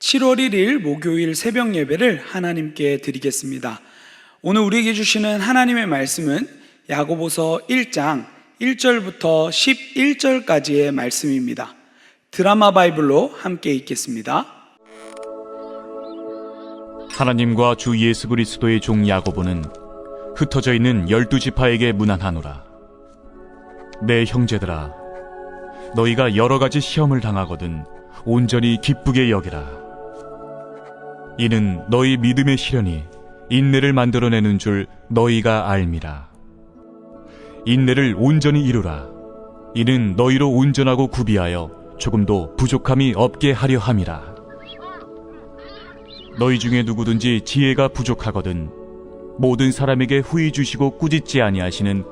7월 1일 목요일 새벽 예배를 하나님께 드리겠습니다. 오늘 우리에게 주시는 하나님의 말씀은 야고보서 1장 1절부터 11절까지의 말씀입니다. 드라마 바이블로 함께 읽겠습니다. 하나님과 주 예수 그리스도의 종 야고보는 흩어져 있는 12지파에게 문안하노라. 내 형제들아, 너희가 여러 가지 시험을 당하거든 온전히 기쁘게 여기라. 이는 너희 믿음의 시련이 인내를 만들어내는 줄 너희가 알미라. 인내를 온전히 이루라. 이는 너희로 온전하고 구비하여 조금도 부족함이 없게 하려 함이라. 너희 중에 누구든지 지혜가 부족하거든 모든 사람에게 후히 주시고 꾸짖지 아니하시는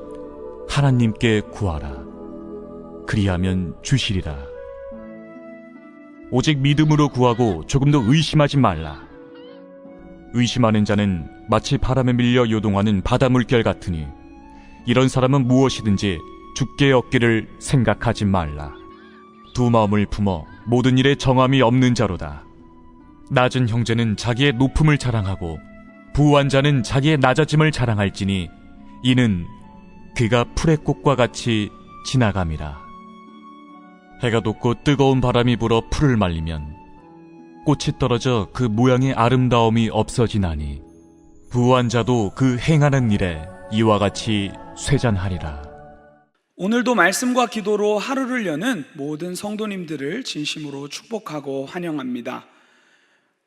하나님께 구하라. 그리하면 주시리라. 오직 믿음으로 구하고 조금도 의심하지 말라. 의심하는 자는 마치 바람에 밀려 요동하는 바다 물결 같으니 이런 사람은 무엇이든지 죽게 얻기를 생각하지 말라. 두 마음을 품어 모든 일에 정함이 없는 자로다. 낮은 형제는 자기의 높음을 자랑하고 부한 자는 자기의 낮아짐을 자랑할지니 이는 그가 풀의 꽃과 같이 지나감이라. 해가 돋고 뜨거운 바람이 불어 풀을 말리면 꽃이 떨어져 그 모양의 아름다움이 없어지나니 부한 자도 그 행하는 일에 이와 같이 쇠잔하리라. 오늘도 말씀과 기도로 하루를 여는 모든 성도님들을 진심으로 축복하고 환영합니다.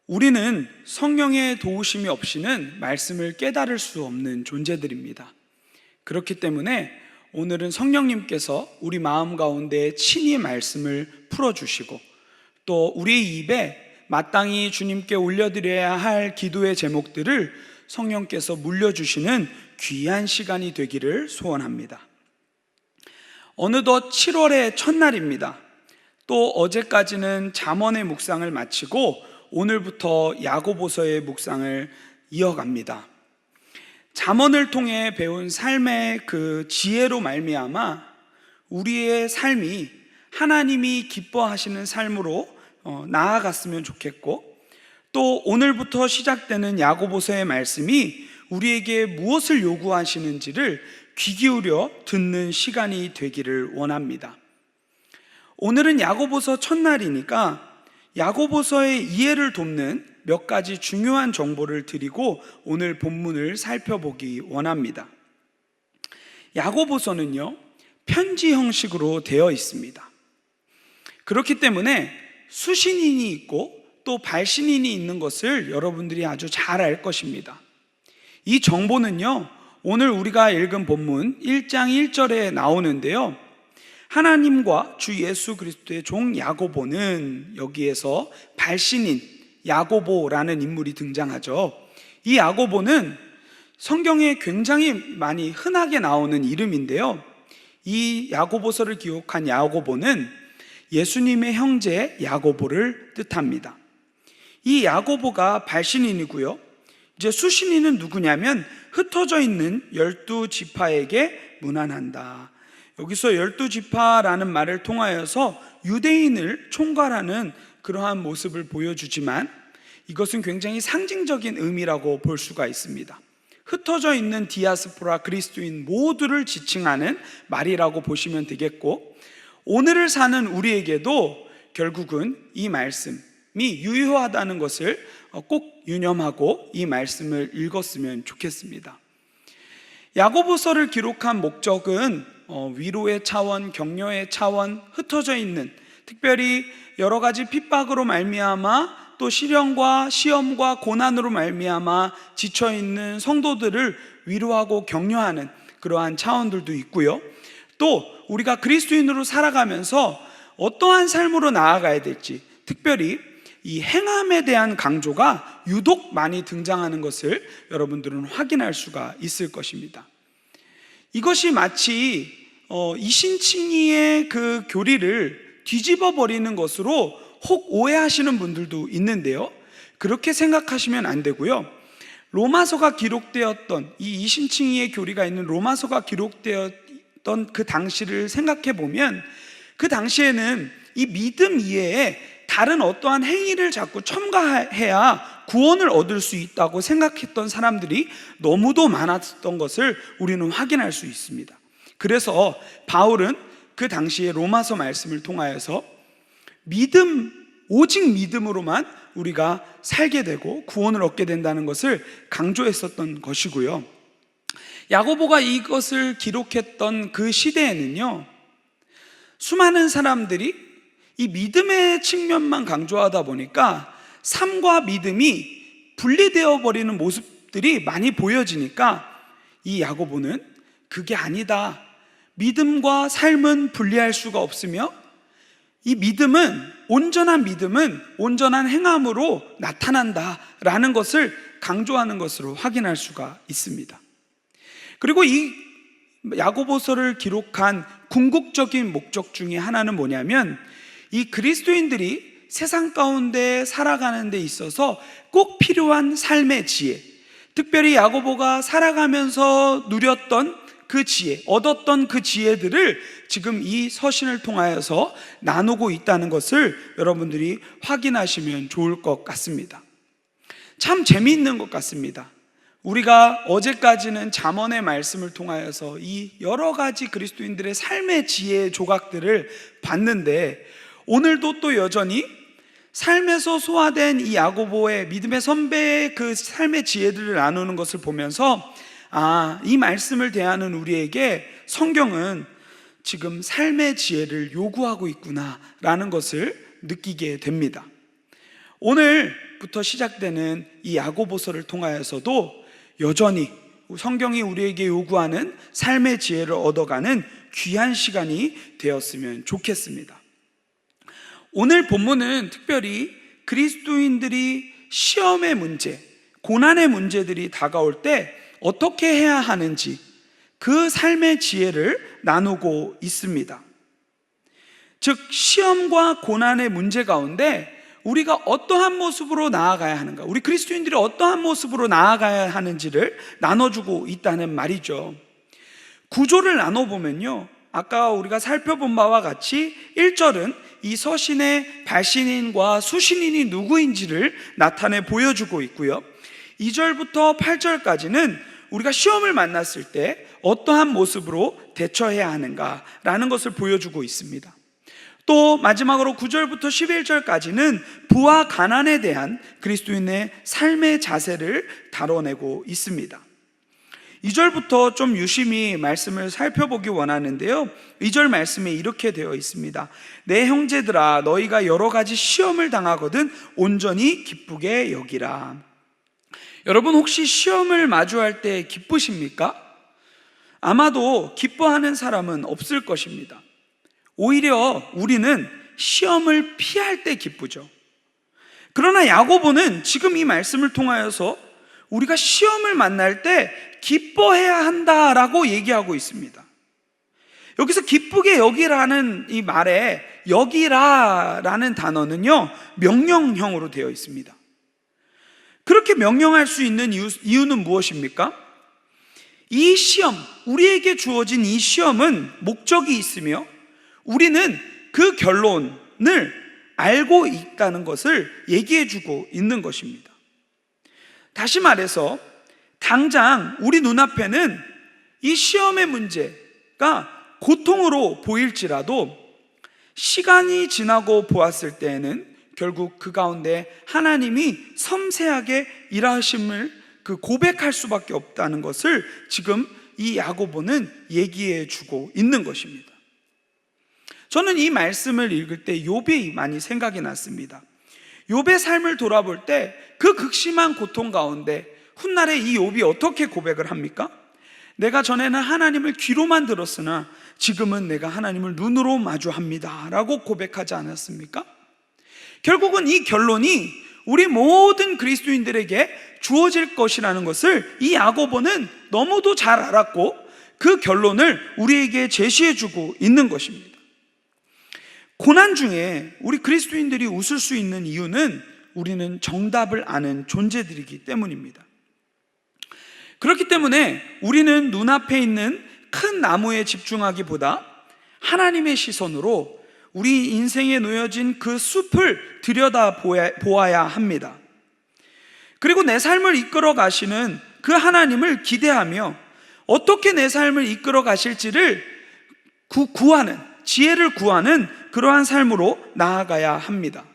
우리는 성령의 도우심이 없이는 말씀을 깨달을 수 없는 존재들입니다. 그렇기 때문에 오늘은 성령님께서 우리 마음 가운데 친히 말씀을 풀어주시고 또 우리의 입에 마땅히 주님께 올려드려야 할 기도의 제목들을 성령께서 물려주시는 귀한 시간이 되기를 소원합니다. 어느덧 7월의 첫날입니다. 또 어제까지는 잠언의 묵상을 마치고 오늘부터 야고보서의 묵상을 이어갑니다. 잠언을 통해 배운 삶의 그 지혜로 말미암아 우리의 삶이 하나님이 기뻐하시는 삶으로 나아갔으면 좋겠고, 또 오늘부터 시작되는 야고보서의 말씀이 우리에게 무엇을 요구하시는지를 귀 기울여 듣는 시간이 되기를 원합니다. 오늘은 야고보서 첫날이니까 야고보서의 이해를 돕는 몇 가지 중요한 정보를 드리고 오늘 본문을 살펴보기 원합니다. 야고보서는요, 편지 형식으로 되어 있습니다. 그렇기 때문에 수신인이 있고 또 발신인이 있는 것을 여러분들이 아주 잘 알 것입니다. 이 정보는요, 오늘 우리가 읽은 본문 1장 1절에 나오는데요, 하나님과 주 예수 그리스도의 종 야고보는 여기에서 발신인 야고보라는 인물이 등장하죠. 이 야고보는 성경에 굉장히 많이 흔하게 나오는 이름인데요, 이 야고보서를 기록한 야고보는 예수님의 형제 야고보를 뜻합니다. 이 야고보가 발신인이고요, 이제 수신인은 누구냐면 흩어져 있는 12지파에게 문안한다. 여기서 12지파라는 말을 통하여서 유대인을 총괄하는 그러한 모습을 보여주지만 이것은 굉장히 상징적인 의미라고 볼 수가 있습니다. 흩어져 있는 디아스포라 그리스도인 모두를 지칭하는 말이라고 보시면 되겠고, 오늘을 사는 우리에게도 결국은 이 말씀이 유효하다는 것을 꼭 유념하고 이 말씀을 읽었으면 좋겠습니다. 야고보서를 기록한 목적은 위로의 차원, 격려의 차원, 흩어져 있는, 특별히 여러 가지 핍박으로 말미암아 또 시련과 시험과 고난으로 말미암아 지쳐있는 성도들을 위로하고 격려하는 그러한 차원들도 있고요, 또 우리가 그리스도인으로 살아가면서 어떠한 삶으로 나아가야 될지, 특별히 이 행함에 대한 강조가 유독 많이 등장하는 것을 여러분들은 확인할 수가 있을 것입니다. 이것이 마치 이신칭의의 그 교리를 뒤집어 버리는 것으로 혹 오해하시는 분들도 있는데요, 그렇게 생각하시면 안 되고요, 로마서가 기록되었던 이 이신칭의의 교리가 있는 로마서가 기록되었던 그 당시를 생각해 보면 그 당시에는 이 믿음 이외에 다른 어떠한 행위를 자꾸 첨가해야 구원을 얻을 수 있다고 생각했던 사람들이 너무도 많았던 것을 우리는 확인할 수 있습니다. 그래서 바울은 그 당시에 로마서 말씀을 통하여서 오직 믿음으로만 우리가 살게 되고 구원을 얻게 된다는 것을 강조했었던 것이고요. 야고보가 이것을 기록했던 그 시대에는요, 수많은 사람들이 이 믿음의 측면만 강조하다 보니까 삶과 믿음이 분리되어 버리는 모습들이 많이 보여지니까 이 야고보는 그게 아니다, 믿음과 삶은 분리할 수가 없으며 이 온전한 믿음은 온전한 행함으로 나타난다라는 것을 강조하는 것으로 확인할 수가 있습니다. 그리고 이 야고보서를 기록한 궁극적인 목적 중에 하나는 뭐냐면, 이 그리스도인들이 세상 가운데 살아가는 데 있어서 꼭 필요한 삶의 지혜, 특별히 야고보가 살아가면서 누렸던 그 지혜, 얻었던 그 지혜들을 지금 이 서신을 통하여서 나누고 있다는 것을 여러분들이 확인하시면 좋을 것 같습니다. 참 재미있는 것 같습니다. 우리가 어제까지는 잠언의 말씀을 통하여서 이 여러 가지 그리스도인들의 삶의 지혜의 조각들을 봤는데, 오늘도 또 여전히 삶에서 소화된 이 야고보의 믿음의 선배의 그 삶의 지혜들을 나누는 것을 보면서 이 말씀을 대하는 우리에게 성경은 지금 삶의 지혜를 요구하고 있구나라는 것을 느끼게 됩니다. 오늘부터 시작되는 이 야고보서를 통하여서도 여전히 성경이 우리에게 요구하는 삶의 지혜를 얻어가는 귀한 시간이 되었으면 좋겠습니다. 오늘 본문은 특별히 그리스도인들이 시험의 문제, 고난의 문제들이 다가올 때 어떻게 해야 하는지 그 삶의 지혜를 나누고 있습니다. 즉, 시험과 고난의 문제 가운데 우리가 어떠한 모습으로 나아가야 하는가, 우리 그리스도인들이 어떠한 모습으로 나아가야 하는지를 나눠주고 있다는 말이죠. 구조를 나눠보면요, 아까 우리가 살펴본 바와 같이 1절은 이 서신의 발신인과 수신인이 누구인지를 나타내 보여주고 있고요, 2절부터 8절까지는 우리가 시험을 만났을 때 어떠한 모습으로 대처해야 하는가라는 것을 보여주고 있습니다. 또 마지막으로 9절부터 11절까지는 부와 가난에 대한 그리스도인의 삶의 자세를 다뤄내고 있습니다. 2절부터 좀 유심히 말씀을 살펴보기 원하는데요, 2절 말씀에 이렇게 되어 있습니다. 내 형제들아, 너희가 여러 가지 시험을 당하거든 온전히 기쁘게 여기라. 여러분, 혹시 시험을 마주할 때 기쁘십니까? 아마도 기뻐하는 사람은 없을 것입니다. 오히려 우리는 시험을 피할 때 기쁘죠. 그러나 야고보는 지금 이 말씀을 통하여서 우리가 시험을 만날 때 기뻐해야 한다라고 얘기하고 있습니다. 여기서 기쁘게 여기라는 이 말에 여기라라는 단어는요, 명령형으로 되어 있습니다. 그렇게 명령할 수 있는 이유는 무엇입니까? 이 시험, 우리에게 주어진 이 시험은 목적이 있으며 우리는 그 결론을 알고 있다는 것을 얘기해 주고 있는 것입니다. 다시 말해서 당장 우리 눈앞에는 이 시험의 문제가 고통으로 보일지라도 시간이 지나고 보았을 때에는 결국 그 가운데 하나님이 섬세하게 일하심을 고백할 수밖에 없다는 것을 지금 이 야고보는 얘기해 주고 있는 것입니다. 저는 이 말씀을 읽을 때 욥이 많이 생각이 났습니다. 욥의 삶을 돌아볼 때 그 극심한 고통 가운데 훗날에 이 욥이 어떻게 고백을 합니까? 내가 전에는 하나님을 귀로만 들었으나 지금은 내가 하나님을 눈으로 마주합니다 라고 고백하지 않았습니까? 결국은 이 결론이 우리 모든 그리스도인들에게 주어질 것이라는 것을 이 야고보는 너무도 잘 알았고 그 결론을 우리에게 제시해주고 있는 것입니다. 고난 중에 우리 그리스도인들이 웃을 수 있는 이유는 우리는 정답을 아는 존재들이기 때문입니다. 그렇기 때문에 우리는 눈앞에 있는 큰 나무에 집중하기보다 하나님의 시선으로 우리 인생에 놓여진 그 숲을 들여다 보아야 합니다. 그리고 내 삶을 이끌어 가시는 그 하나님을 기대하며 어떻게 내 삶을 이끌어 가실지를 구하는, 지혜를 구하는 그러한 삶으로 나아가야 합니다.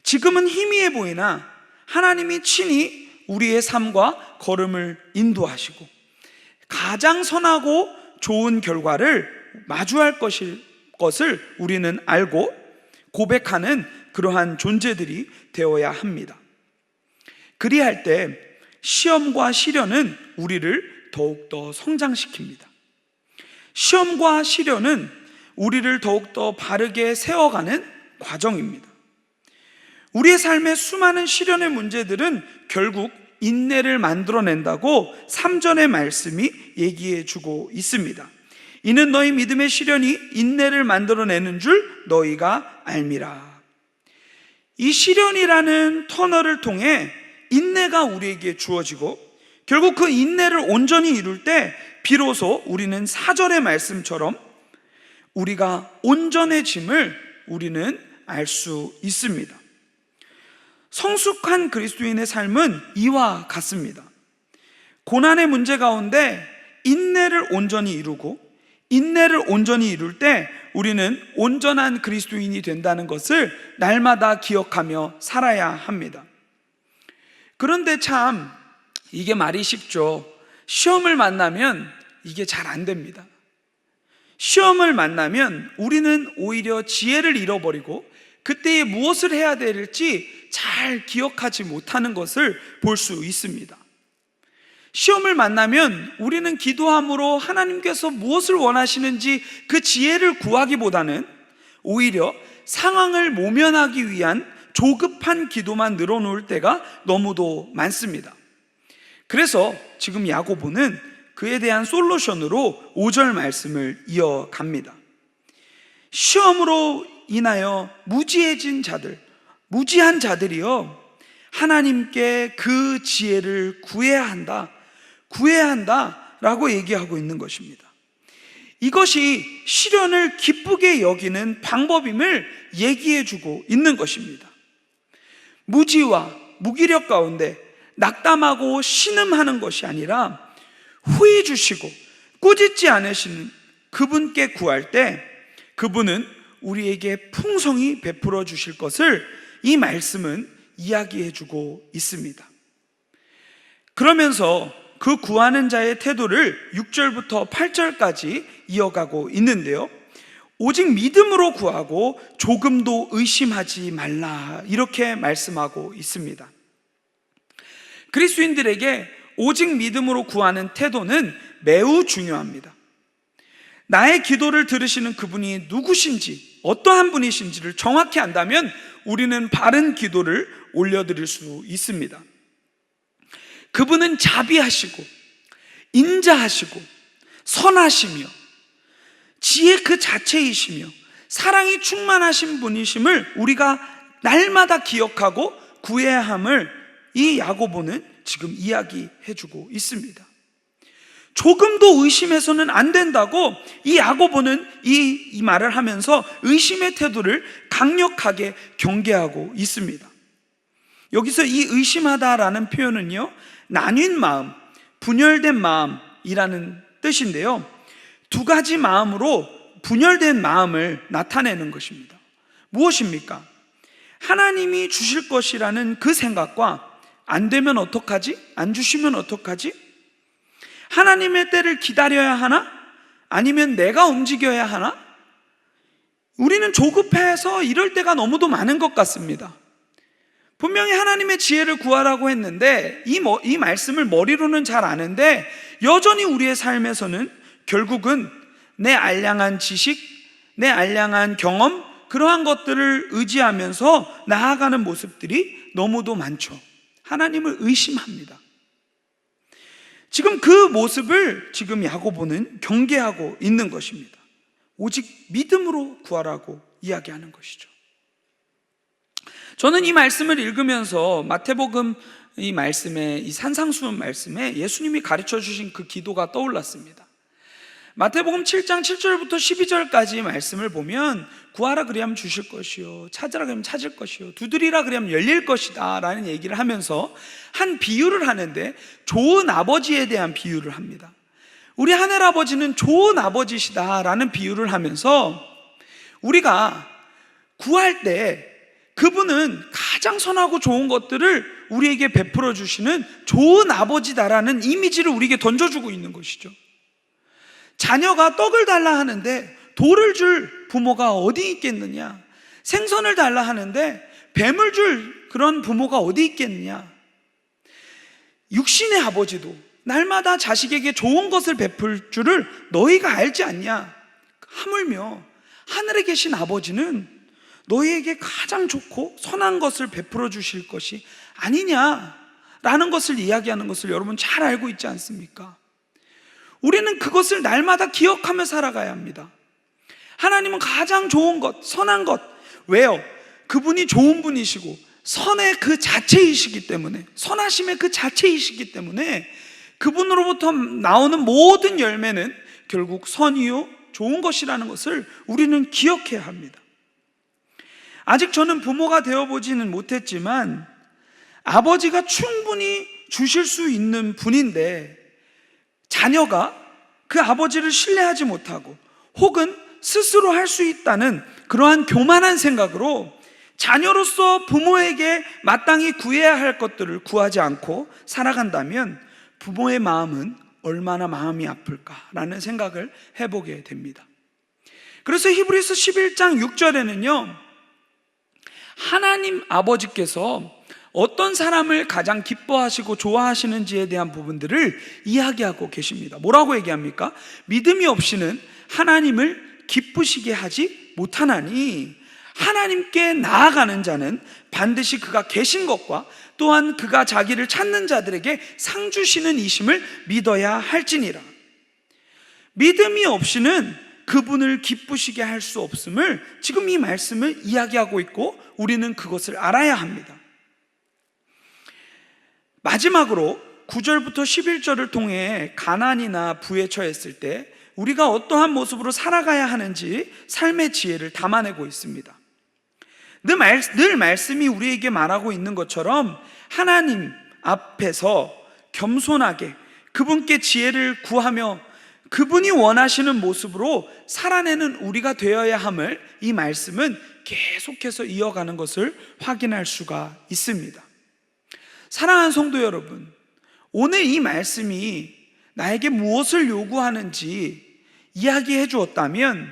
지금은 희미해 보이나 하나님이 친히 우리의 삶과 걸음을 인도하시고 가장 선하고 좋은 결과를 마주할 것을 우리는 알고 고백하는 그러한 존재들이 되어야 합니다. 그리할 때 시험과 시련은 우리를 더욱더 성장시킵니다. 시험과 시련은 우리를 더욱더 바르게 세워가는 과정입니다. 우리의 삶의 수많은 시련의 문제들은 결국 인내를 만들어낸다고 3절의 말씀이 얘기해 주고 있습니다. 이는 너희 믿음의 시련이 인내를 만들어내는 줄 너희가 알미라. 이 시련이라는 터널을 통해 인내가 우리에게 주어지고 결국 그 인내를 온전히 이룰 때 비로소 우리는 4절의 말씀처럼 우리가 온전해짐을 우리는 알 수 있습니다. 성숙한 그리스도인의 삶은 이와 같습니다. 고난의 문제 가운데 인내를 온전히 이루고 인내를 온전히 이룰 때 우리는 온전한 그리스도인이 된다는 것을 날마다 기억하며 살아야 합니다. 그런데 참 이게 말이 쉽죠. 시험을 만나면 이게 잘 안 됩니다. 시험을 만나면 우리는 오히려 지혜를 잃어버리고 그때에 무엇을 해야 될지 잘 기억하지 못하는 것을 볼 수 있습니다. 시험을 만나면 우리는 기도함으로 하나님께서 무엇을 원하시는지 그 지혜를 구하기보다는 오히려 상황을 모면하기 위한 조급한 기도만 늘어놓을 때가 너무도 많습니다. 그래서 지금 야고보는 그에 대한 솔루션으로 5절 말씀을 이어갑니다. 시험으로 인하여 무지해진 자들, 무지한 자들이여 하나님께 그 지혜를 구해야 한다 라고 얘기하고 있는 것입니다. 이것이 시련을 기쁘게 여기는 방법임을 얘기해 주고 있는 것입니다. 무지와 무기력 가운데 낙담하고 신음하는 것이 아니라 후히 주시고 꾸짖지 않으시는 그분께 구할 때 그분은 우리에게 풍성히 베풀어 주실 것을 이 말씀은 이야기해 주고 있습니다. 그러면서 그 구하는 자의 태도를 6절부터 8절까지 이어가고 있는데요, 오직 믿음으로 구하고 조금도 의심하지 말라 이렇게 말씀하고 있습니다. 그리스도인들에게 오직 믿음으로 구하는 태도는 매우 중요합니다. 나의 기도를 들으시는 그분이 누구신지 어떠한 분이신지를 정확히 안다면 우리는 바른 기도를 올려드릴 수 있습니다. 그분은 자비하시고 인자하시고 선하시며 지혜 그 자체이시며 사랑이 충만하신 분이심을 우리가 날마다 기억하고 구해야 함을 이 야고보는 지금 이야기해 주고 있습니다. 조금도 의심해서는 안 된다고 이 야고보는 이 말을 하면서 의심의 태도를 강력하게 경계하고 있습니다. 여기서 이 의심하다라는 표현은요, 나뉜 마음, 분열된 마음이라는 뜻인데요, 두 가지 마음으로 분열된 마음을 나타내는 것입니다. 무엇입니까? 하나님이 주실 것이라는 그 생각과 안 되면 어떡하지? 안 주시면 어떡하지? 하나님의 때를 기다려야 하나? 아니면 내가 움직여야 하나? 우리는 조급해서 이럴 때가 너무도 많은 것 같습니다. 분명히 하나님의 지혜를 구하라고 했는데 이 말씀을 머리로는 잘 아는데 여전히 우리의 삶에서는 결국은 내 알량한 지식, 내 알량한 경험, 그러한 것들을 의지하면서 나아가는 모습들이 너무도 많죠. 하나님을 의심합니다. 지금 그 모습을 지금 야고보는 경계하고 있는 것입니다. 오직 믿음으로 구하라고 이야기하는 것이죠. 저는 이 말씀을 읽으면서 마태복음 이 말씀에, 이 산상수훈 말씀에 예수님이 가르쳐 주신 그 기도가 떠올랐습니다. 마태복음 7장 7절부터 12절까지 말씀을 보면 구하라 그리하면 주실 것이요, 찾으라 그러면 찾을 것이요, 두드리라 그러면 열릴 것이다 라는 얘기를 하면서 한 비유를 하는데, 좋은 아버지에 대한 비유를 합니다. 우리 하늘 아버지는 좋은 아버지시다 라는 비유를 하면서 우리가 구할 때 그분은 가장 선하고 좋은 것들을 우리에게 베풀어 주시는 좋은 아버지다라는 이미지를 우리에게 던져주고 있는 것이죠. 자녀가 떡을 달라 하는데 돌을 줄 부모가 어디 있겠느냐, 생선을 달라 하는데 뱀을 줄 그런 부모가 어디 있겠느냐. 육신의 아버지도 날마다 자식에게 좋은 것을 베풀 줄을 너희가 알지 않냐. 하물며 하늘에 계신 아버지는 너희에게 가장 좋고 선한 것을 베풀어 주실 것이 아니냐라는 것을 이야기하는 것을 여러분 잘 알고 있지 않습니까? 우리는 그것을 날마다 기억하며 살아가야 합니다. 하나님은 가장 좋은 것, 선한 것. 왜요? 그분이 좋은 분이시고 선의 그 자체이시기 때문에, 선하심의 그 자체이시기 때문에 그분으로부터 나오는 모든 열매는 결국 선이요 좋은 것이라는 것을 우리는 기억해야 합니다. 아직 저는 부모가 되어보지는 못했지만 아버지가 충분히 주실 수 있는 분인데, 자녀가 그 아버지를 신뢰하지 못하고 혹은 스스로 할 수 있다는 그러한 교만한 생각으로 자녀로서 부모에게 마땅히 구해야 할 것들을 구하지 않고 살아간다면 부모의 마음은 얼마나 마음이 아플까라는 생각을 해보게 됩니다. 그래서 히브리서 11장 6절에는요 하나님 아버지께서 어떤 사람을 가장 기뻐하시고 좋아하시는지에 대한 부분들을 이야기하고 계십니다. 뭐라고 얘기합니까? 믿음이 없이는 하나님을 기쁘시게 하지 못하나니 하나님께 나아가는 자는 반드시 그가 계신 것과 또한 그가 자기를 찾는 자들에게 상 주시는 이심을 믿어야 할지니라. 믿음이 없이는 그분을 기쁘시게 할 수 없음을 지금 이 말씀을 이야기하고 있고 우리는 그것을 알아야 합니다. 마지막으로 9절부터 11절을 통해 가난이나 부에 처했을 때 우리가 어떠한 모습으로 살아가야 하는지 삶의 지혜를 담아내고 있습니다. 늘 말씀이 우리에게 말하고 있는 것처럼 하나님 앞에서 겸손하게 그분께 지혜를 구하며 그분이 원하시는 모습으로 살아내는 우리가 되어야 함을 이 말씀은 계속해서 이어가는 것을 확인할 수가 있습니다. 사랑하는 성도 여러분, 오늘 이 말씀이 나에게 무엇을 요구하는지 이야기해 주었다면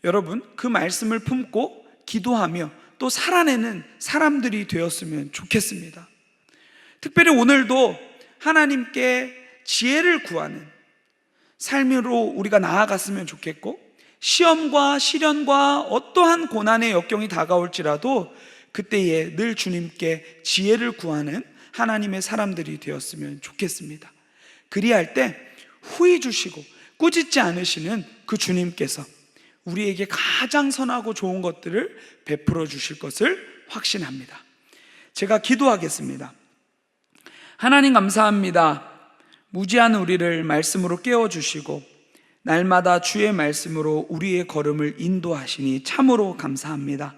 여러분 그 말씀을 품고 기도하며 또 살아내는 사람들이 되었으면 좋겠습니다. 특별히 오늘도 하나님께 지혜를 구하는 삶으로 우리가 나아갔으면 좋겠고, 시험과 시련과 어떠한 고난의 역경이 다가올지라도 그때에 늘 주님께 지혜를 구하는 하나님의 사람들이 되었으면 좋겠습니다. 그리할 때 후히 주시고 꾸짖지 않으시는 그 주님께서 우리에게 가장 선하고 좋은 것들을 베풀어 주실 것을 확신합니다. 제가 기도하겠습니다. 하나님 감사합니다. 무지한 우리를 말씀으로 깨워주시고 날마다 주의 말씀으로 우리의 걸음을 인도하시니 참으로 감사합니다.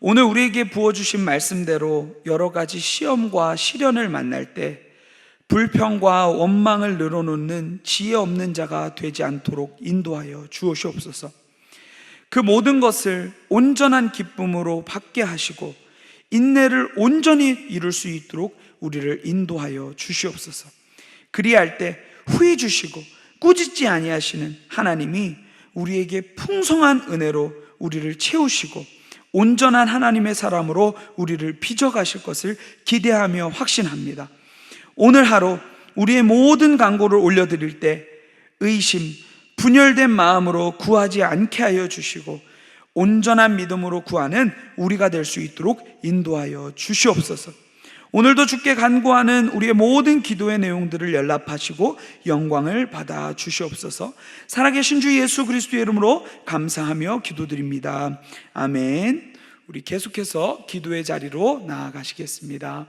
오늘 우리에게 부어주신 말씀대로 여러 가지 시험과 시련을 만날 때 불평과 원망을 늘어놓는 지혜 없는 자가 되지 않도록 인도하여 주옵소서. 그 모든 것을 온전한 기쁨으로 받게 하시고 인내를 온전히 이룰 수 있도록 우리를 인도하여 주시옵소서. 그리할 때 후히 주시고 꾸짖지 아니하시는 하나님이 우리에게 풍성한 은혜로 우리를 채우시고 온전한 하나님의 사람으로 우리를 빚어가실 것을 기대하며 확신합니다. 오늘 하루 우리의 모든 간구를 올려드릴 때 의심, 분열된 마음으로 구하지 않게 하여 주시고 온전한 믿음으로 구하는 우리가 될 수 있도록 인도하여 주시옵소서. 오늘도 주께 간구하는 우리의 모든 기도의 내용들을 연락하시고 영광을 받아 주시옵소서. 살아계신 주 예수 그리스도의 이름으로 감사하며 기도드립니다. 아멘. 우리 계속해서 기도의 자리로 나아가시겠습니다.